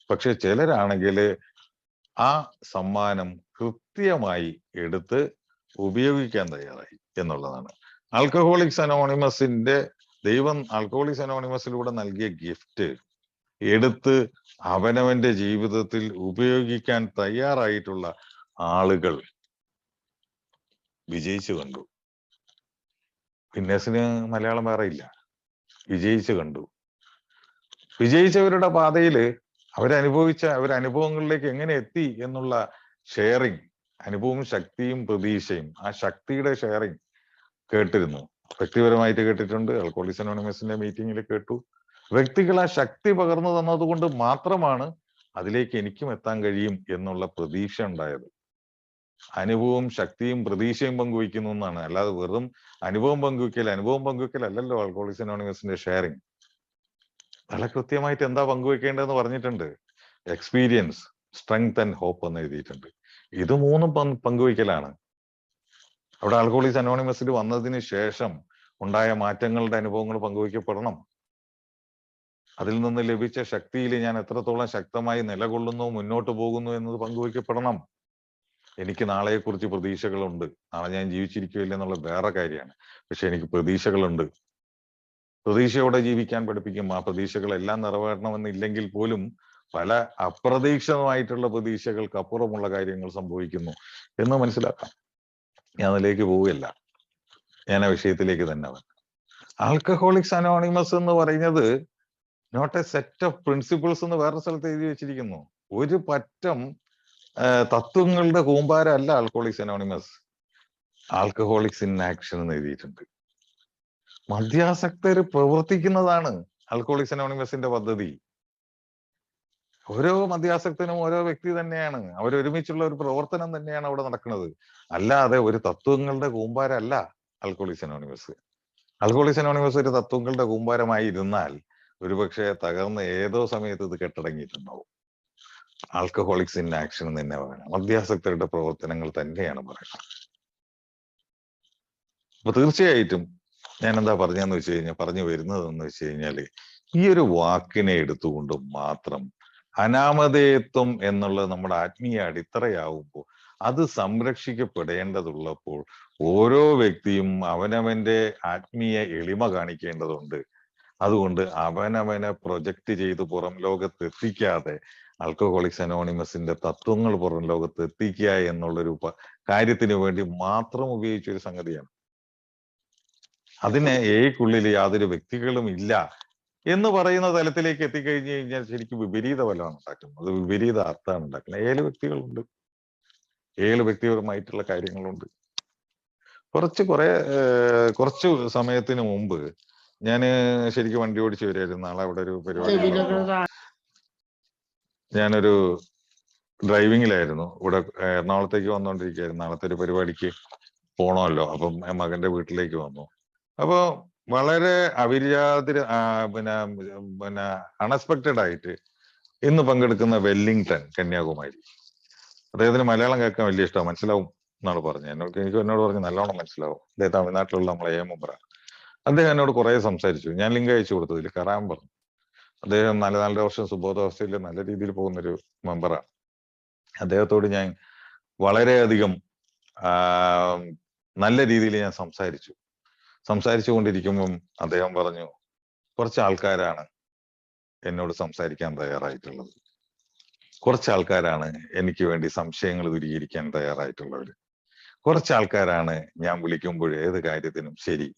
പക്ഷെ ചിലരാണെങ്കിൽ ആ സമ്മാനം കൃത്യമായി എടുത്ത് ഉപയോഗിക്കാൻ തയ്യാറായി എന്നുള്ളതാണ്. ആൽക്കഹോളിക്സ് അനോണിമസിന്റെ ദൈവം ആൽക്കഹോളിക്സ് അനോണിമസിലൂടെ നൽകിയ ഗിഫ്റ്റ് എടുത്ത് അവനവന്റെ ജീവിതത്തിൽ ഉപയോഗിക്കാൻ തയ്യാറായിട്ടുള്ള ആളുകൾ വിജയിച്ചു കണ്ടു. ഫിറ്റ്നസിന് മലയാളം വേറെ ഇല്ല. വിജയിച്ചു കണ്ടു. വിജയിച്ചവരുടെ പാതയിൽ അവരനുഭവങ്ങളിലേക്ക് എങ്ങനെ എത്തി എന്നുള്ള ഷെയറിങ്, അനുഭവവും ശക്തിയും പ്രതീക്ഷയും, ആ ശക്തിയുടെ ഷെയറിങ് കേട്ടിരുന്നു. വ്യക്തിപരമായിട്ട് കേട്ടിട്ടുണ്ട്, ആൽക്കഹോളിക്സ് അനോണിമസിന്റെ മീറ്റിംഗിൽ കേട്ടു. വ്യക്തികൾ ആ ശക്തി പകർന്നു തന്നതുകൊണ്ട് മാത്രമാണ് അതിലേക്ക് എനിക്കും എത്താൻ കഴിയും എന്നുള്ള പ്രതീക്ഷ ഉണ്ടായത്. അനുഭവവും ശക്തിയും പ്രതീക്ഷയും പങ്കുവയ്ക്കുന്നു എന്നാണ്, അല്ലാതെ വെറും അനുഭവം പങ്കുവയ്ക്കൽ അല്ലല്ലോ ആൽക്കഹോളിക്സ് അനോണിമസിന്റെ ഷെയറിങ്. വളരെ കൃത്യമായിട്ട് എന്താ പങ്കുവെക്കേണ്ടതെന്ന് പറഞ്ഞിട്ടുണ്ട്. എക്സ്പീരിയൻസ്, സ്ട്രെങ്ത് ആൻഡ് ഹോപ്പ് എന്ന് എഴുതിയിട്ടുണ്ട്. ഇത് മൂന്നും പങ്കുവയ്ക്കലാണ്. അവിടെ ആൽക്കഹോളിക്സ് അനോണിമസിൽ വന്നതിന് ശേഷം ഉണ്ടായ മാറ്റങ്ങളുടെ അനുഭവങ്ങൾ പങ്കുവയ്ക്കപ്പെടണം. അതിൽ നിന്ന് ലഭിച്ച ശക്തിയിൽ ഞാൻ എത്രത്തോളം ശക്തമായി നിലകൊള്ളുന്നു, മുന്നോട്ട് പോകുന്നു എന്നത് പങ്കുവയ്ക്കപ്പെടണം. എനിക്ക് നാളെക്കുറിച്ച് പ്രതീക്ഷകളുണ്ട്. നാളെ ഞാൻ ജീവിച്ചിരിക്കുകയില്ല എന്നുള്ള വേറെ കാര്യമാണ്. പക്ഷെ എനിക്ക് പ്രതീക്ഷകളുണ്ട്. പ്രതീക്ഷയോടെ ജീവിക്കാൻ പഠിപ്പിക്കും. ആ പ്രതീക്ഷകളെല്ലാം നിറവേറണമെന്നില്ലെങ്കിൽ പോലും പല അപ്രതീക്ഷിതമായിട്ടുള്ള പ്രതീക്ഷകൾക്ക് അപ്പുറമുള്ള കാര്യങ്ങൾ സംഭവിക്കുന്നു എന്ന് മനസ്സിലാക്കാം. ഞാൻ അതിലേക്ക് പോവുകയല്ല, ഞാൻ ആ വിഷയത്തിലേക്ക് തന്നെ വന്നു. ആൽക്കഹോളിക്സ് അനോണിമസ് എന്ന് പറയുന്നത് not a set of principles എന്ന് വേറെ സ്ഥലത്ത് എഴുതി വെച്ചിരിക്കുന്നു. ഒരു പറ്റം തത്വങ്ങളുടെ കൂമ്പാരമല്ല Alcoholics Anonymous. Alcoholics in action എന്ന് എഴുതിയിട്ടുണ്ട്. മദ്യാസക്തര് പ്രവർത്തിക്കുന്നതാണ് ആൽക്കഹോളിക്സ് അനോണിമസിന്റെ പദ്ധതി. ഓരോ മദ്യാസക്തനും ഓരോ വ്യക്തി തന്നെയാണ്. അവരൊരുമിച്ചുള്ള ഒരു പ്രവർത്തനം തന്നെയാണ് അവിടെ നടക്കുന്നത്. അല്ലാതെ ഒരു തത്വങ്ങളുടെ കൂമ്പാരമല്ല ആൽക്കഹോളിക്സ് അനോണിമസ്. ആൽക്കഹോളിക്സ് അനോണിമസ് ഒരു തത്വങ്ങളുടെ കൂമ്പാരമായി ഇരുന്നാൽ ഒരുപക്ഷെ തകർന്ന ഏതോ സമയത്ത് ഇത് കെട്ടടങ്ങിയിട്ടുണ്ടാവും. ആൽക്കഹോളിക്സ് ഇൻ ആക്ഷൻ തന്നെ പറയണം. മദ്യാസക്തരുടെ പ്രവർത്തനങ്ങൾ തന്നെയാണ് പറയുന്നത്. അപ്പൊ തീർച്ചയായിട്ടും ഞാൻ എന്താ പറഞ്ഞു വരുന്നതെന്ന് വെച്ച് കഴിഞ്ഞാല്, ഈ ഒരു വാക്കിനെ എടുത്തുകൊണ്ട് മാത്രം അനാമധേയത്വം എന്നുള്ളത് നമ്മുടെ ആത്മീയ അടിത്തറയാവുമ്പോൾ അത് സംരക്ഷിക്കപ്പെടേണ്ടതുള്ളപ്പോൾ ഓരോ വ്യക്തിയും അവനവന്റെ ആത്മീയ എളിമ കാണിക്കേണ്ടതുണ്ട്. അതുകൊണ്ട് അവനവനെ പ്രൊജക്റ്റ് ചെയ്ത് പുറം ലോകത്ത് എത്തിക്കാതെ ആൽക്കഹോളിക്സ് അനോണിമസിന്റെ തത്വങ്ങൾ പുറം ലോകത്ത് എത്തിക്കുക എന്നുള്ളൊരു കാര്യത്തിന് വേണ്ടി മാത്രം ഉപയോഗിച്ച ഒരു സംഗതിയാണ്. അതിന് ഏക്കുള്ളിൽ യാതൊരു വ്യക്തികളും ഇല്ല എന്ന് പറയുന്ന തലത്തിലേക്ക് എത്തിക്കഴിഞ്ഞു കഴിഞ്ഞാൽ ശരിക്കും വിപരീത ഫലമാണ് ഉണ്ടാക്കുന്നത്. അത് വിപരീത അർത്ഥമാണ് ഉണ്ടാക്കുന്നത്. 7 വ്യക്തികളുണ്ട്, 7 വ്യക്തിപരമായിട്ടുള്ള കാര്യങ്ങളുണ്ട്. കുറച്ച് സമയത്തിന് മുമ്പ് ഞാന് ശരിക്കും വണ്ടി ഓടിച്ചു വരികയായിരുന്നു. നാളെ അവിടെ ഒരു പരിപാടി. ഞാനൊരു ഡ്രൈവിങ്ങിലായിരുന്നു. ഇവിടെ എറണാകുളത്തേക്ക് വന്നുകൊണ്ടിരിക്കുകയായിരുന്നു. നാളത്തെ ഒരു പരിപാടിക്ക് പോണമല്ലോ. അപ്പം മകന്റെ വീട്ടിലേക്ക് വന്നു. അപ്പൊ വളരെ പിന്നെ അൺഎക്സ്പെക്റ്റഡ് ആയിട്ട് ഇന്ന് പങ്കെടുക്കുന്ന വെല്ലിംഗ്ടൺ, കന്യാകുമാരി, അദ്ദേഹത്തിന് മലയാളം കേൾക്കാൻ വലിയ ഇഷ്ടമാണ്, മനസ്സിലാവും എന്നാണ് പറഞ്ഞത്. എന്നോട് പറഞ്ഞു നല്ലോണം മനസ്സിലാവും. അദ്ദേഹം തമിഴ്നാട്ടിലുള്ള നമ്മളെ മെമ്പറാണ്. അദ്ദേഹം എന്നോട് കുറെ സംസാരിച്ചു. ഞാൻ ലിങ്ക് അയച്ചു കൊടുത്തതിൽ കയറാൻ പറഞ്ഞു. അദ്ദേഹം 4 വർഷം സുബോധാവസ്ഥയിൽ നല്ല രീതിയിൽ പോകുന്നൊരു മെമ്പറാണ്. അദ്ദേഹത്തോട് ഞാൻ വളരെയധികം നല്ല രീതിയിൽ ഞാൻ സംസാരിച്ചു കൊണ്ടിരിക്കുമ്പം അദ്ദേഹം പറഞ്ഞു, കുറച്ച് ആൾക്കാരാണ് എന്നോട് സംസാരിക്കാൻ തയ്യാറായിട്ടുള്ളത്, കുറച്ച് ആൾക്കാരാണ് എനിക്ക് വേണ്ടി സംശയങ്ങൾ ദൂരീകരിക്കാൻ തയ്യാറായിട്ടുള്ളവർ, കുറച്ച് ആൾക്കാരാണ് ഞാൻ വിളിക്കുമ്പോൾ ഏത് കാര്യത്തിനും ശരി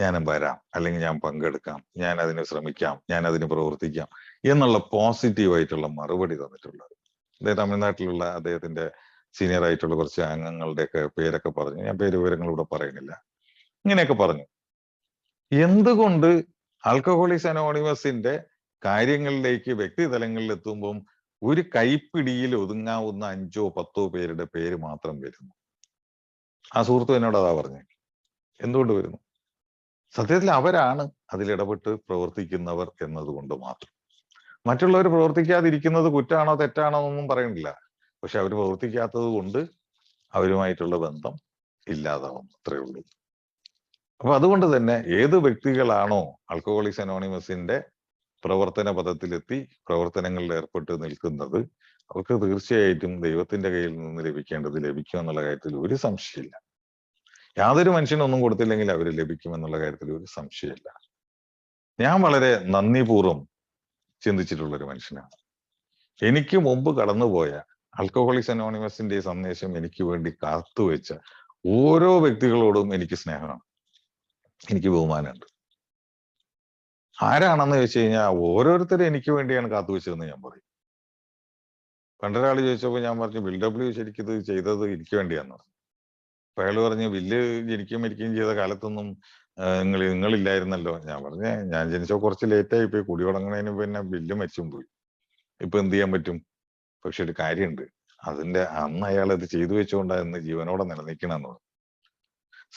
ഞാനും വരാം, അല്ലെങ്കിൽ ഞാൻ പങ്കെടുക്കാം, ഞാൻ അതിന് ശ്രമിക്കാം, ഞാൻ അതിന് പ്രവർത്തിക്കാം എന്നുള്ള പോസിറ്റീവായിട്ടുള്ള മറുപടി തന്നിട്ടുള്ളത്. അദ്ദേഹം തമിഴ്നാട്ടിലുള്ള അദ്ദേഹത്തിന്റെ സീനിയർ ആയിട്ടുള്ള കുറച്ച് അംഗങ്ങളുടെയൊക്കെ പേരൊക്കെ പറഞ്ഞു. ഞാൻ പേര് വിവരങ്ങൾ ഇവിടെ പറയുന്നില്ല. ഇങ്ങനെയൊക്കെ പറഞ്ഞു. എന്തുകൊണ്ട് ആൽക്കഹോളിക്സ് അനോണിമസിന്റെ കാര്യങ്ങളിലേക്ക് വ്യക്തിതലങ്ങളിൽ എത്തുമ്പം ഒരു കൈപ്പിടിയിൽ ഒതുങ്ങാവുന്ന 5 or 10 പേരുടെ പേര് മാത്രം വരുന്നു? ആ സുഹൃത്തു എന്നോട് അതാ പറഞ്ഞു. എന്തുകൊണ്ട് വരുന്നു? സത്യത്തിൽ അവരാണ് അതിലിടപെട്ട് പ്രവർത്തിക്കുന്നവർ എന്നതുകൊണ്ട് മാത്രം. മറ്റുള്ളവർ പ്രവർത്തിക്കാതിരിക്കുന്നത് കുറ്റാണോ തെറ്റാണോ എന്നൊന്നും പറയുന്നില്ല. പക്ഷെ അവർ പ്രവർത്തിക്കാത്തത് കൊണ്ട് അവരുമായിട്ടുള്ള ബന്ധം ഇല്ലാതാവും, അത്രയേ ഉള്ളൂ. അപ്പൊ അതുകൊണ്ട് തന്നെ ഏത് വ്യക്തികളാണോ ആൽക്കഹോളിക്സ് അനോണിമസിന്റെ പ്രവർത്തന പദത്തിലെത്തി പ്രവർത്തനങ്ങളിൽ ഏർപ്പെട്ട് നിൽക്കുന്നത് അവർക്ക് തീർച്ചയായിട്ടും ദൈവത്തിന്റെ കയ്യിൽ നിന്ന് ലഭിക്കേണ്ടത് ലഭിക്കും എന്നുള്ള കാര്യത്തിൽ ഒരു സംശയമില്ല. യാതൊരു മനുഷ്യനൊന്നും കൊടുത്തില്ലെങ്കിൽ അവർ ലഭിക്കുമെന്നുള്ള കാര്യത്തിൽ ഒരു സംശയമില്ല. ഞാൻ വളരെ നന്ദിപൂർവ്വം ചിന്തിച്ചിട്ടുള്ള ഒരു മനുഷ്യനാണ്. എനിക്ക് മുമ്പ് കടന്നുപോയ ആൽക്കഹോളിക്സ് അനോണിമസിന്റെ ഈ സന്ദേശം എനിക്ക് വേണ്ടി കാത്തുവെച്ച ഓരോ വ്യക്തികളോടും എനിക്ക് സ്നേഹമാണ്, എനിക്ക് ബഹുമാനമുണ്ട്. ആരാണെന്ന് ചോദിച്ചു കഴിഞ്ഞാൽ ഓരോരുത്തരും എനിക്ക് വേണ്ടിയാണ് കാത്തുവെച്ചതെന്ന് ഞാൻ പറയും. പണ്ടൊരാൾ ചോദിച്ചപ്പോൾ ഞാൻ പറഞ്ഞു ബിൽഡബ്ല്യു ശരിക്കും ഇത് ചെയ്തത് എനിക്ക് വേണ്ടിയാന്ന് പറഞ്ഞു. അപ്പൊ അയാൾ പറഞ്ഞു ബില്ല് ജനിക്കുകയും മരിക്കുകയും ചെയ്ത കാലത്തൊന്നും നിങ്ങളില്ലായിരുന്നല്ലോ. ഞാൻ പറഞ്ഞേ ഞാൻ ജനിച്ച കുറച്ച് ലേറ്റായി പോയി, കുടി തുടങ്ങുന്നതിന് പിന്നെ ബില്ല് മരിച്ചും പോയി. ഇപ്പൊ എന്ത് ചെയ്യാൻ പറ്റും? പക്ഷെ ഒരു കാര്യമുണ്ട്, അതിന്റെ അന്ന് അയാൾ അത് ചെയ്തു വെച്ചുകൊണ്ടാണ് ഇന്ന് ജീവനോടെ നിലനിൽക്കണമെന്നുള്ളത്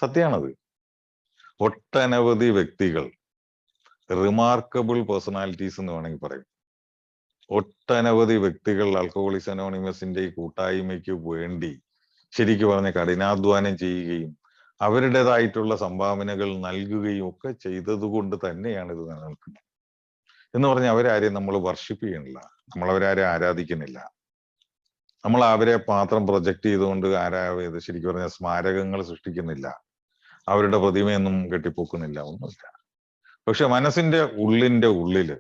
സത്യമാണത്. ഒട്ടനവധി വ്യക്തികൾ, റിമാർക്കബിൾ പേഴ്സണാലിറ്റീസ് എന്ന് വേണമെങ്കിൽ പറയും, ഒട്ടനവധി വ്യക്തികൾ ആൽക്കഹോളിക്സ് അനോണിമസിന്റെ ഈ കൂട്ടായ്മയ്ക്ക് വേണ്ടി ശരിക്കും പറഞ്ഞ കഠിനാധ്വാനം ചെയ്യുകയും അവരുടേതായിട്ടുള്ള സംഭാവനകൾ നൽകുകയും ഒക്കെ ചെയ്തത് കൊണ്ട് തന്നെയാണ് ഇത് നിലനിൽക്കുന്നത്. എന്ന് പറഞ്ഞാൽ അവരാരെയും നമ്മൾ വർഷിപ്പ് ചെയ്യണില്ല, നമ്മൾ അവരാരെയും ആരാധിക്കുന്നില്ല, നമ്മൾ അവരെ മാത്രം പ്രൊജക്ട് ചെയ്തുകൊണ്ട് ശരിക്കും പറഞ്ഞാൽ സ്മാരകങ്ങൾ സൃഷ്ടിക്കുന്നില്ല, അവരുടെ പ്രതിമയൊന്നും കെട്ടിപ്പൊക്കുന്നില്ല, ഒന്നുമില്ല. പക്ഷെ മനസ്സിന്റെ ഉള്ളില്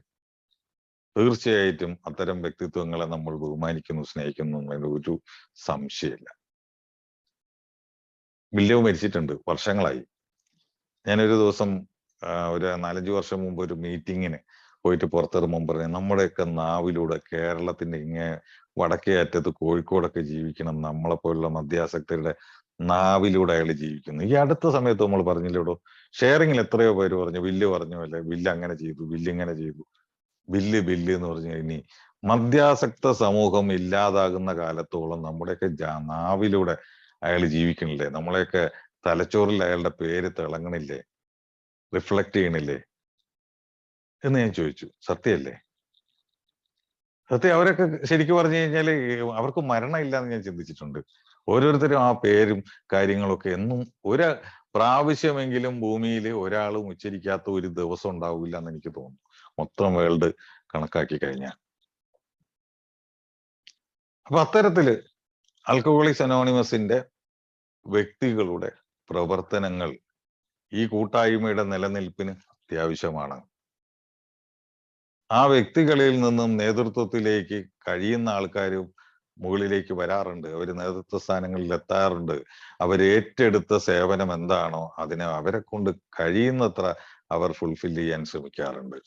തീർച്ചയായിട്ടും അത്തരം വ്യക്തിത്വങ്ങളെ നമ്മൾ ബഹുമാനിക്കുന്നു, സ്നേഹിക്കുന്നു എന്നതിൽ ഒരു സംശയമില്ല. ബില്ല് മരിച്ചിട്ടുണ്ട്, വർഷങ്ങളായി. ഞാനൊരു ദിവസം ഒരു 4-5 വർഷം മുമ്പ് ഒരു മീറ്റിങ്ങിന് പോയിട്ട് പുറത്തിറങ്ങുമ്പോൾ പറഞ്ഞു, നമ്മുടെയൊക്കെ നാവിലൂടെ കേരളത്തിന്റെ വടക്കേ അറ്റത്ത് കോഴിക്കോടൊക്കെ ജീവിക്കണം നമ്മളെ പോലുള്ള മദ്യാസക്തരുടെ നാവിലൂടെ അയാൾ ജീവിക്കുന്നു. ഈ അടുത്ത സമയത്ത് നമ്മൾ പറഞ്ഞില്ലേടോ, ഷെയറിങ്ങിൽ എത്രയോ പേര് പറഞ്ഞു ബില്ല് പറഞ്ഞു അല്ലെ, ബില്ല് അങ്ങനെ ചെയ്തു, ബില്ല് ഇങ്ങനെ ചെയ്തു, ബില്ല് എന്ന് പറഞ്ഞു. ഇനി മദ്യാസക്ത സമൂഹം ഇല്ലാതാകുന്ന കാലത്തോളം നമ്മുടെയൊക്കെ നാവിലൂടെ അയാൾ ജീവിക്കണില്ലേ, നമ്മളെയൊക്കെ തലച്ചോറിൽ അയാളുടെ പേര് തിളങ്ങണില്ലേ, റിഫ്ലക്ട് ചെയ്യണില്ലേ എന്ന് ഞാൻ ചോദിച്ചു. സത്യമല്ലേ? സത്യം. അവരൊക്കെ ശരിക്കും പറഞ്ഞു കഴിഞ്ഞാല് അവർക്ക് മരണം ഇല്ല എന്ന് ഞാൻ ചിന്തിച്ചിട്ടുണ്ട്. ഓരോരുത്തരും ആ പേരും കാര്യങ്ങളൊക്കെ എന്നും ഒരു പ്രാവശ്യമെങ്കിലും ഭൂമിയിൽ ഒരാളും ഉച്ചരിക്കാത്ത ഒരു ദിവസം ഉണ്ടാവില്ല എന്ന് എനിക്ക് തോന്നുന്നു, മൊത്തം വേൾഡ് കണക്കാക്കി കഴിഞ്ഞാൽ. അപ്പൊ അത്തരത്തില് ആൽക്കഹോളിക്സ് അനോണിമസിന്റെ വ്യക്തികളുടെ പ്രവർത്തനങ്ങൾ ഈ കൂട്ടായ്മയുടെ നിലനിൽപ്പിന് അത്യാവശ്യമാണ്. ആ വ്യക്തികളിൽ നിന്നും നേതൃത്വത്തിലേക്ക് കഴിയുന്ന ആൾക്കാർ മുകളിലേക്ക് വരാറുണ്ട്, അവർ നേതൃത്വ സ്ഥാനങ്ങളിൽ എത്താറുണ്ട്. അവർ ഏറ്റെടുത്ത സേവനം എന്താണോ അതിനെ അവരെ കൊണ്ട് കഴിയുന്നത്ര അവർ ഫുൾഫിൽ ചെയ്യാൻ ശ്രമിക്കാറുണ്ട്.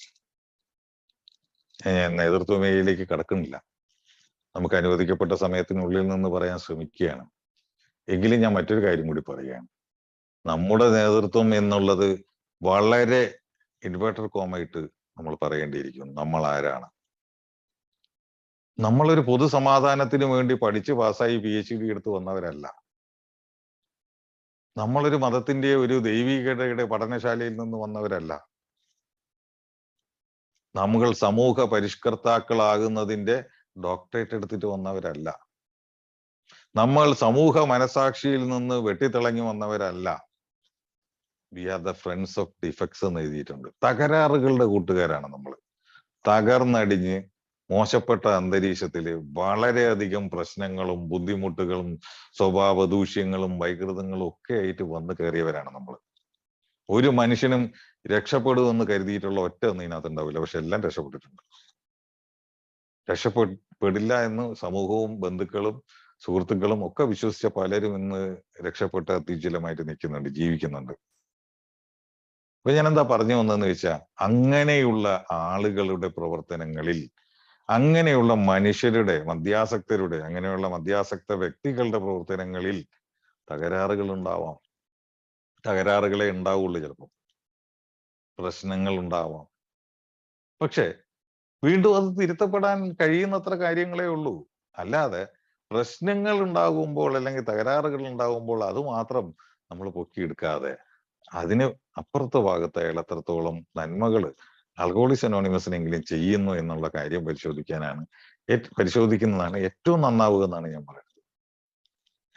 നേതൃത്വ മേഖലയിലേക്ക് കടക്കുന്നില്ല, നമുക്ക് അനുവദിക്കപ്പെട്ട സമയത്തിനുള്ളിൽ നിന്ന് പറയാൻ ശ്രമിക്കുകയാണ്. എങ്കിലും ഞാൻ മറ്റൊരു കാര്യം കൂടി പറയുകയാണ്. നമ്മുടെ നേതൃത്വം എന്നുള്ളത് വളരെ ഇൻവേർട്ടർ കോമായിട്ട് നമ്മൾ പറയേണ്ടിയിരിക്കുന്നു. നമ്മൾ ആരാണ്? നമ്മളൊരു പൊതുസമാധാനത്തിന് വേണ്ടി പഠിച്ച് പാസ്സായി PhD എടുത്ത് വന്നവരല്ല. നമ്മളൊരു മതത്തിന്റെ ഒരു ദൈവികതയുടെ പഠനശാലയിൽ നിന്ന് വന്നവരല്ല. നമ്മൾ സമൂഹ പരിഷ്കർത്താക്കളാകുന്നതിന്റെ ഡോക്ടറേറ്റ് എടുത്തിട്ട് വന്നവരല്ല. നമ്മൾ സമൂഹ മനസാക്ഷിയിൽ നിന്ന് വെട്ടിത്തിളങ്ങി വന്നവരല്ല. We are the friends of defects എന്ന് എഴുതിയിട്ടുണ്ട്. തകരാറുകളുടെ കൂട്ടുകാരാണ് നമ്മൾ. തകർന്നടിഞ്ഞ് മോശപ്പെട്ട അന്തരീക്ഷത്തില് വളരെയധികം പ്രശ്നങ്ങളും ബുദ്ധിമുട്ടുകളും സ്വഭാവ ദൂഷ്യങ്ങളും വൈകൃതങ്ങളും ഒക്കെ ആയിട്ട് വന്ന് കയറിയവരാണ് നമ്മൾ. ഒരു മനുഷ്യനും രക്ഷപ്പെടുമെന്ന് കരുതിയിട്ടുള്ള ഒറ്റ ഒന്നും ഇതിനകത്ത് ഉണ്ടാവില്ല. പക്ഷെ എല്ലാം രക്ഷപ്പെട്ടിട്ടുണ്ട്. രക്ഷപ്പെടില്ല എന്ന് സമൂഹവും ബന്ധുക്കളും സുഹൃത്തുക്കളും ഒക്കെ വിശ്വസിച്ച പലരും ഇന്ന് രക്ഷപ്പെട്ട അത്യുജ്വലമായിട്ട് നിൽക്കുന്നുണ്ട്, ജീവിക്കുന്നുണ്ട്. അപ്പൊ ഞാൻ എന്താ പറഞ്ഞു വന്നതെന്ന് വെച്ചാൽ, അങ്ങനെയുള്ള ആളുകളുടെ പ്രവർത്തനങ്ങളിൽ, അങ്ങനെയുള്ള മനുഷ്യരുടെ, മദ്യാസക്തരുടെ, അങ്ങനെയുള്ള മദ്യാസക്ത വ്യക്തികളുടെ പ്രവർത്തനങ്ങളിൽ തകരാറുകൾ ഉണ്ടാവാം. തകരാറുകളെ ഉണ്ടാവുള്ളൂ, ചിലപ്പോൾ പ്രശ്നങ്ങൾ ഉണ്ടാവാം. പക്ഷെ വീണ്ടും അത് തിരുത്തപ്പെടാൻ കഴിയുന്നത്ര കാര്യങ്ങളേ ഉള്ളൂ. അല്ലാതെ പ്രശ്നങ്ങൾ ഉണ്ടാകുമ്പോൾ അല്ലെങ്കിൽ തകരാറുകൾ ഉണ്ടാകുമ്പോൾ അത് മാത്രം നമ്മൾ പൊക്കിയെടുക്കാതെ അതിന് അപ്പുറത്തെ ഭാഗത്ത് അയാൾ എത്രത്തോളം നന്മകൾ ആൽക്കഹോളിക്സ് അനോണിമസിനെങ്കിലും ചെയ്യുന്നു എന്നുള്ള കാര്യം പരിശോധിക്കുന്നതാണ് ഏറ്റവും നന്നാവുക എന്നാണ് ഞാൻ പറയുന്നത്.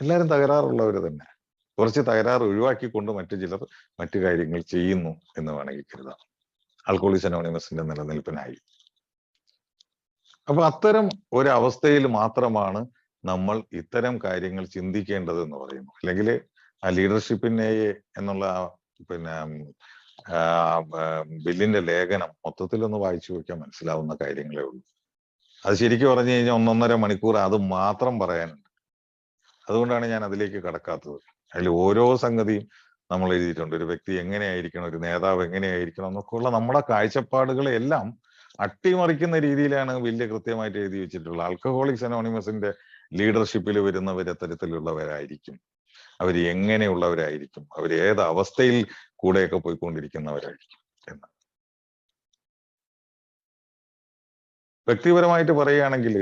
എല്ലാവരും തകരാറുള്ളവർ തന്നെ. കുറച്ച് തകരാറ് ഒഴിവാക്കിക്കൊണ്ട് മറ്റു ചിലർ മറ്റു കാര്യങ്ങൾ ചെയ്യുന്നു എന്ന് വേണമെങ്കിൽ കരുതാം. ആൽക്കഹോളിക്സ് അനോണിമസിന്റെ നിലനിൽപ്പിനായി. അപ്പൊ അത്തരം ഒരവസ്ഥയിൽ മാത്രമാണ് നമ്മൾ ഇത്തരം കാര്യങ്ങൾ ചിന്തിക്കേണ്ടത് എന്ന് പറയുന്നു. അല്ലെങ്കിൽ ആ ലീഡർഷിപ്പിനെ എന്നുള്ള പിന്നെ ബില്ലിന്റെ ലേഖനം മൊത്തത്തിലൊന്ന് വായിച്ചു നോക്കിയാൽ മനസ്സിലാവുന്ന കാര്യങ്ങളേ ഉള്ളൂ. അത് ശരിക്കും പറഞ്ഞു കഴിഞ്ഞാൽ 1.5 മണിക്കൂർ അത് മാത്രം പറയാനുണ്ട്. അതുകൊണ്ടാണ് ഞാൻ അതിലേക്ക് കടക്കാത്തത്. അതിൽ ഓരോ സംഗതിയും നമ്മൾ എഴുതിയിട്ടുണ്ട്. ഒരു വ്യക്തി എങ്ങനെയായിരിക്കണം, ഒരു നേതാവ് എങ്ങനെയായിരിക്കണം എന്നൊക്കെ ഉള്ള നമ്മുടെ കാഴ്ചപ്പാടുകളെല്ലാം അട്ടിമറിക്കുന്ന രീതിയിലാണ് ബില്ല് കൃത്യമായിട്ട് എഴുതി വെച്ചിട്ടുള്ളത്. ആൽക്കഹോളിക്സ് അനോണിമസിന്റെ ലീഡർഷിപ്പിൽ വരുന്നവർ എത്തരത്തിലുള്ളവരായിരിക്കും, അവർ എങ്ങനെയുള്ളവരായിരിക്കും, അവർ ഏത് അവസ്ഥയിൽ കൂടെയൊക്കെ പോയിക്കൊണ്ടിരിക്കുന്നവരായിരിക്കും എന്ന്. വ്യക്തിപരമായിട്ട് പറയുകയാണെങ്കിൽ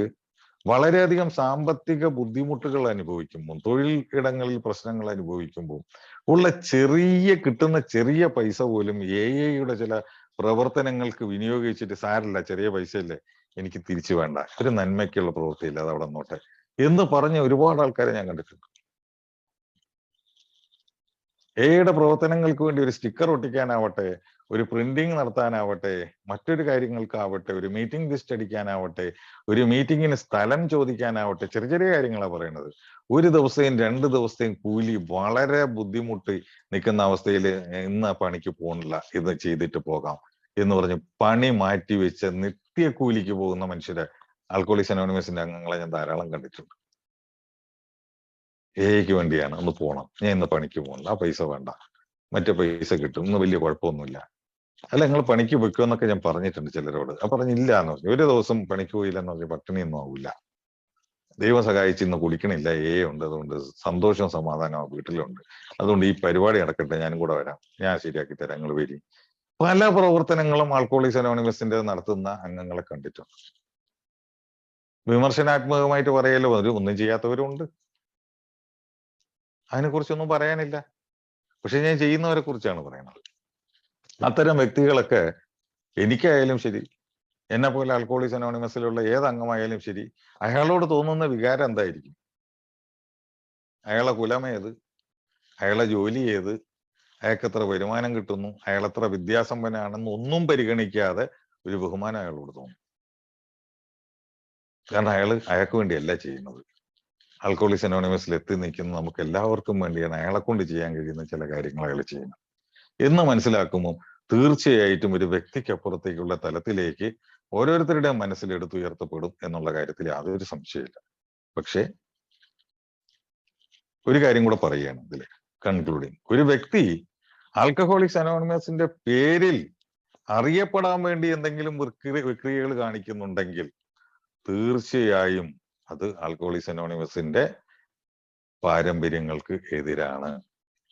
വളരെയധികം സാമ്പത്തിക ബുദ്ധിമുട്ടുകൾ അനുഭവിക്കുമ്പോൾ, തൊഴിൽ ഇടങ്ങളിൽ പ്രശ്നങ്ങൾ അനുഭവിക്കുമ്പോൾ ഉള്ള കിട്ടുന്ന ചെറിയ പൈസ പോലും AI-യുടെ ചില പ്രവർത്തനങ്ങൾക്ക് വിനിയോഗിച്ചിട്ട് സാരല്ല, ചെറിയ പൈസയല്ലേ, എനിക്ക് തിരിച്ചു വേണ്ട, ഒരു നന്മയ്ക്കുള്ള പ്രവൃത്തിയില്ല, അത് അവിടെ നോട്ടെ എന്ന് പറഞ്ഞ ഒരുപാട് ആൾക്കാരെ ഞാൻ കണ്ടിട്ടുണ്ട്. AI-യുടെ പ്രവർത്തനങ്ങൾക്ക് വേണ്ടി ഒരു സ്റ്റിക്കർ ഒട്ടിക്കാനാവട്ടെ, ഒരു പ്രിന്റിംഗ് നടത്താനാവട്ടെ, മറ്റൊരു കാര്യങ്ങൾക്കാവട്ടെ, ഒരു മീറ്റിംഗ് ലിസ്റ്റ് അടിക്കാനാവട്ടെ, ഒരു മീറ്റിങ്ങിന് സ്ഥലം ചോദിക്കാനാവട്ടെ, ചെറിയ ചെറിയ കാര്യങ്ങളാണ് പറയുന്നത്. ഒരു ദിവസത്തെയും 2 ദിവസത്തെയും കൂലി വളരെ ബുദ്ധിമുട്ടി നിൽക്കുന്ന അവസ്ഥയിൽ ഇന്ന് പണിക്ക് പോകണില്ല, ഇത് ചെയ്തിട്ട് പോകാം എന്ന് പറഞ്ഞ് പണി മാറ്റി വെച്ച് നിത്യ കൂലിക്ക് പോകുന്ന മനുഷ്യരെ, ആൽക്കഹോളിക്സ് അനോണിമസിന്റെ അംഗങ്ങളെ ഞാൻ ധാരാളം കണ്ടിട്ടുണ്ട്. AI-ക്ക് വേണ്ടിയാണ്, ഒന്ന് പോകണം, ഞാൻ ഇന്ന് പണിക്ക് പോകണില്ല, ആ പൈസ വേണ്ട, മറ്റേ പൈസ കിട്ടും, ഇന്ന് വലിയ കുഴപ്പമൊന്നുമില്ല, അല്ല നിങ്ങൾ പണിക്ക് വെക്കുമെന്നൊക്കെ ഞാൻ പറഞ്ഞിട്ടുണ്ട് ചിലരോട്. അപ്പൊ പറഞ്ഞില്ല എന്ന് പറഞ്ഞു. ഒരു ദിവസം പണിക്ക് പോയില്ലെന്ന് പറഞ്ഞ് പട്ടിണിയൊന്നും ആവില്ല, ദൈവം സഹായിച്ച് ഇന്ന് കുടിക്കണില്ല, ഉണ്ട്, അതുകൊണ്ട് സന്തോഷവും സമാധാനവും വീട്ടിലുണ്ട്, അതുകൊണ്ട് ഈ പരിപാടി നടക്കട്ടെ, ഞാനും കൂടെ വരാം, ഞാൻ ശരിയാക്കി തരാം, നിങ്ങൾ വരി. പല പ്രവർത്തനങ്ങളും ആൽക്കഹോളിക്സ് അനോണിമസിന്റെ നടത്തുന്ന അംഗങ്ങളെ കണ്ടിട്ടുണ്ട്. വിമർശനാത്മകമായിട്ട് പറയല്ലോ, ഒന്നും ചെയ്യാത്തവരും ഉണ്ട്, അതിനെക്കുറിച്ചൊന്നും പറയാനില്ല. പക്ഷെ ഞാൻ ചെയ്യുന്നവരെ കുറിച്ചാണ് പറയുന്നത്. അത്തരം വ്യക്തികളൊക്കെ എനിക്കായാലും ശരി, എന്നെ പോലെ ആൽക്കഹോളിക്സ് അനോണിമസിലുള്ള ഏത് അംഗമായാലും ശരി, അയാളോട് തോന്നുന്ന വികാരം എന്തായിരിക്കും, അയാളെ കുലമേത്, അയാളെ ജോലി ഏത്, അയാൾക്ക് എത്ര വരുമാനം കിട്ടുന്നു, അയാൾ എത്ര വിദ്യാസമ്പന്നാണെന്ന് ഒന്നും പരിഗണിക്കാതെ ഒരു ബഹുമാനം അയാളോട് തോന്നും. കാരണം അയാൾക്ക് വേണ്ടിയല്ല ചെയ്യുന്നത്. ആൽക്കഹോളിക്സ് അനോണിമസിൽ എത്തി നിൽക്കുന്ന നമുക്ക് എല്ലാവർക്കും വേണ്ടിയാണ് അയാളെ കൊണ്ട് ചെയ്യാൻ കഴിയുന്ന ചില കാര്യങ്ങൾ അയാൾ ചെയ്യുന്നത് എന്ന് മനസ്സിലാക്കുമ്പോൾ തീർച്ചയായിട്ടും ഒരു വ്യക്തിക്കപ്പുറത്തേക്കുള്ള തലത്തിലേക്ക് ഓരോരുത്തരുടെയും മനസ്സിൽ എടുത്തുയർത്തപ്പെടും എന്നുള്ള കാര്യത്തിൽ യാതൊരു സംശയമില്ല. പക്ഷേ ഒരു കാര്യം കൂടെ പറയുകയാണ് ഇതിൽ കൺക്ലൂഡിങ്. ഒരു വ്യക്തി ആൽക്കഹോളിക്സ് അനോണിമസിന്റെ പേരിൽ അറിയപ്പെടാൻ വേണ്ടി എന്തെങ്കിലും വിക്രിയകൾ കാണിക്കുന്നുണ്ടെങ്കിൽ തീർച്ചയായും അത് ആൽക്കഹോളിക്സ് അനോണിമസിന്റെ പാരമ്പര്യങ്ങൾക്ക് എതിരാണ്,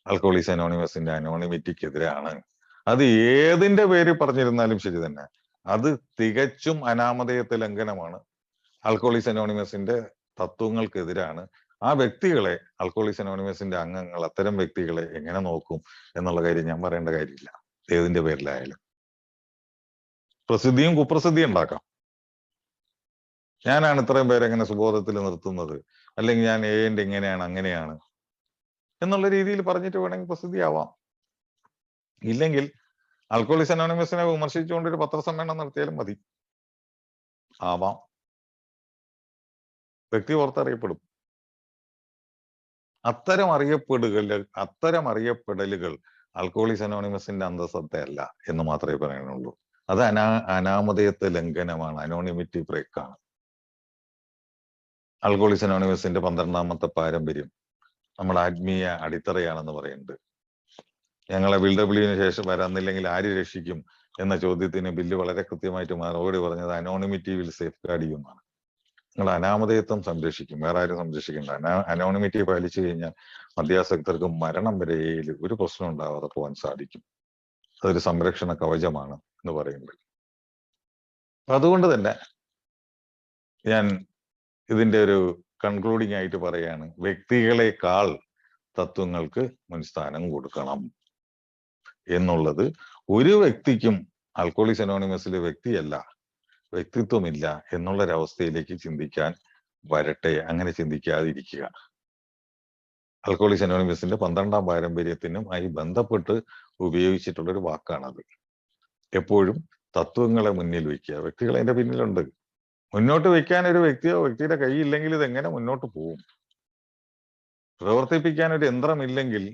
ആൽക്കഹോളിക്സ് അനോണിമസിന്റെ അനോണിമിറ്റിക്ക് എതിരാണ്. അത് ഏതിന്റെ പേര് പറഞ്ഞിരുന്നാലും ശരി തന്നെ, അത് തികച്ചും അനാമധേയത്വ ലംഘനമാണ്, ആൽക്കഹോളിക്സ് അനോണിമസിന്റെ തത്വങ്ങൾക്കെതിരാണ്. ആ വ്യക്തികളെ, ആൽക്കഹോളിക്സ് അനോണിമസിന്റെ അംഗങ്ങൾ അത്തരം വ്യക്തികളെ എങ്ങനെ നോക്കും എന്നുള്ള കാര്യം ഞാൻ പറയേണ്ട കാര്യമില്ല. ഏതിന്റെ പേരിലായാലും പ്രസിദ്ധിയും കുപ്രസിദ്ധിയും ഉണ്ടാക്കാം. ഞാനാണ് ഇത്രയും പേരെ എങ്ങനെ സുബോധത്തിൽ നിർത്തുന്നത്, അല്ലെങ്കിൽ ഞാൻ AI-ന്റെ ഇങ്ങനെയാണ് അങ്ങനെയാണ് എന്നുള്ള രീതിയിൽ പറഞ്ഞിട്ട് വേണമെങ്കിൽ പ്രസിദ്ധിയാവാം. ഇല്ലെങ്കിൽ ആൽക്കഹോളിക്സ് അനോണിമസിനെ വിമർശിച്ചുകൊണ്ട് ഒരു പത്രസമ്മേളനം നടത്തിയാലും മതി, ആവാം. വ്യക്തി പുറത്തറിയപ്പെടും. അത്തരം അറിയപ്പെടലുകൾ ആൽക്കഹോളിക്സ് അനോണിമസിന്റെ അന്തസ്സത്തല്ല എന്ന് മാത്രമേ പറയാനുള്ളൂ. അത് അനാമധേയത്വ ലംഘനമാണ്, അനോണിമിറ്റി ബ്രേക്കാണ്. ആൽക്കഹോളിക്സ് അനോണിമസിന്റെ 12ാമത്തെ പാരമ്പര്യം നമ്മുടെ ആത്മീയ അടിത്തറയാണെന്ന് പറയുന്നുണ്ട്. ഞങ്ങളെ BW ശേഷം വരാന്നില്ലെങ്കിൽ ആര് രക്ഷിക്കും എന്ന ചോദ്യത്തിന് ബില്ല് വളരെ കൃത്യമായിട്ട് മറുപടി പറഞ്ഞത് anonymity will safeguard you എന്നാണ്. നിങ്ങളുടെ അനാമധേയത്വം സംരക്ഷിക്കും, വേറെ ആരും സംരക്ഷിക്കേണ്ട. അനോണിമിറ്റി പാലിച്ചു കഴിഞ്ഞാൽ മദ്യാസക്തർക്ക് മരണം വരെ ഒരു പ്രശ്നം ഉണ്ടാവാതെ പോകാൻ സാധിക്കും. അതൊരു സംരക്ഷണ കവചമാണ് എന്ന് പറയുന്നത്. അതുകൊണ്ട് തന്നെ ഞാൻ ഇതിന്റെ ഒരു കൺക്ലൂഡിങ് ആയിട്ട് പറയാണ്, വ്യക്തികളെക്കാൾ തത്വങ്ങൾക്ക് മുൻസ്ഥാനം കൊടുക്കണം എന്നുള്ളത്. ഒരു വ്യക്തിക്കും ആൽക്കഹോളിക്സ് അനോണിമസിലെ വ്യക്തിയല്ല, വ്യക്തിത്വമില്ല എന്നുള്ളൊരവസ്ഥയിലേക്ക് ചിന്തിക്കാൻ വരട്ടെ. അങ്ങനെ ചിന്തിക്കാതിരിക്കുക. ആൽക്കഹോളിക്സ് അനോണിമസിന്റെ 12ാം പാരമ്പര്യത്തിനുമായി ബന്ധപ്പെട്ട് ഉപയോഗിച്ചിട്ടുള്ളൊരു വാക്കാണത്. എപ്പോഴും തത്വങ്ങളെ മുന്നിൽ വയ്ക്കുക. വ്യക്തികൾ അതിന്റെ പിന്നിലുണ്ട്. മുന്നോട്ട് വയ്ക്കാൻ ഒരു വ്യക്തിയുടെ കൈയില്ലെങ്കിൽ ഇത് എങ്ങനെ മുന്നോട്ട് പോകും? പ്രവർത്തിപ്പിക്കാൻ ഒരു യന്ത്രമില്ലെങ്കിൽ,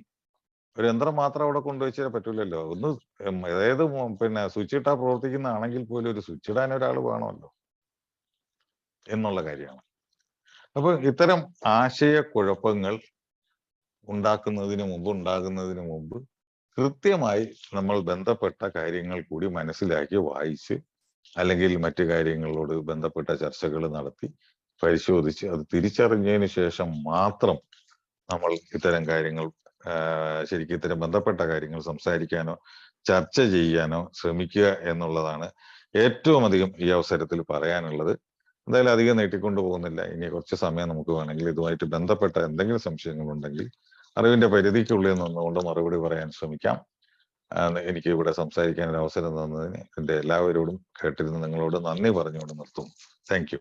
ഒരു യന്ത്രം മാത്രം അവിടെ കൊണ്ടുവച്ചാൽ പറ്റൂലല്ലോ. ഒന്ന് അതായത് പിന്നെ സ്വിച്ച് ഇട്ടാ പ്രവർത്തിക്കുന്നതാണെങ്കിൽ പോലും ഒരു സ്വിച്ച് ഇടാൻ ഒരാൾ വേണമല്ലോ എന്നുള്ള കാര്യമാണ്. അപ്പൊ ഇത്തരം ആശയക്കുഴപ്പങ്ങൾ ഉണ്ടാകുന്നതിന് മുമ്പ് കൃത്യമായി നമ്മൾ ബന്ധപ്പെട്ട കാര്യങ്ങൾ കൂടി മനസ്സിലാക്കി വായിച്ച്, അല്ലെങ്കിൽ മറ്റു കാര്യങ്ങളോട് ബന്ധപ്പെട്ട ചർച്ചകൾ നടത്തി പരിശോധിച്ച് അത് തിരിച്ചറിഞ്ഞതിന് ശേഷം മാത്രം നമ്മൾ ഇത്തരം കാര്യങ്ങൾ ശരിക്കും ഇത്തരം ബന്ധപ്പെട്ട കാര്യങ്ങൾ സംസാരിക്കാനോ ചർച്ച ചെയ്യാനോ ശ്രമിക്കുക എന്നുള്ളതാണ് ഏറ്റവും അധികം ഈ അവസരത്തിൽ പറയാനുള്ളത്. എന്തായാലും അധികം നീട്ടിക്കൊണ്ടു പോകുന്നില്ല. ഇനി കുറച്ച് സമയം നമുക്ക് വേണമെങ്കിൽ ഇതുമായിട്ട് ബന്ധപ്പെട്ട എന്തെങ്കിലും സംശയങ്ങളുണ്ടെങ്കിൽ അറിവിന്റെ പരിധിക്കുള്ളിൽ നിന്നുകൊണ്ട് മറുപടി പറയാൻ ശ്രമിക്കാം. എനിക്ക് ഇവിടെ സംസാരിക്കാൻ ഒരു അവസരം തന്നതിന് എൻ്റെ എല്ലാവരോടും കേട്ടിരുന്ന നിങ്ങളോട് നന്ദി പറഞ്ഞുകൊണ്ട് നിർത്തുന്നു. Thank you.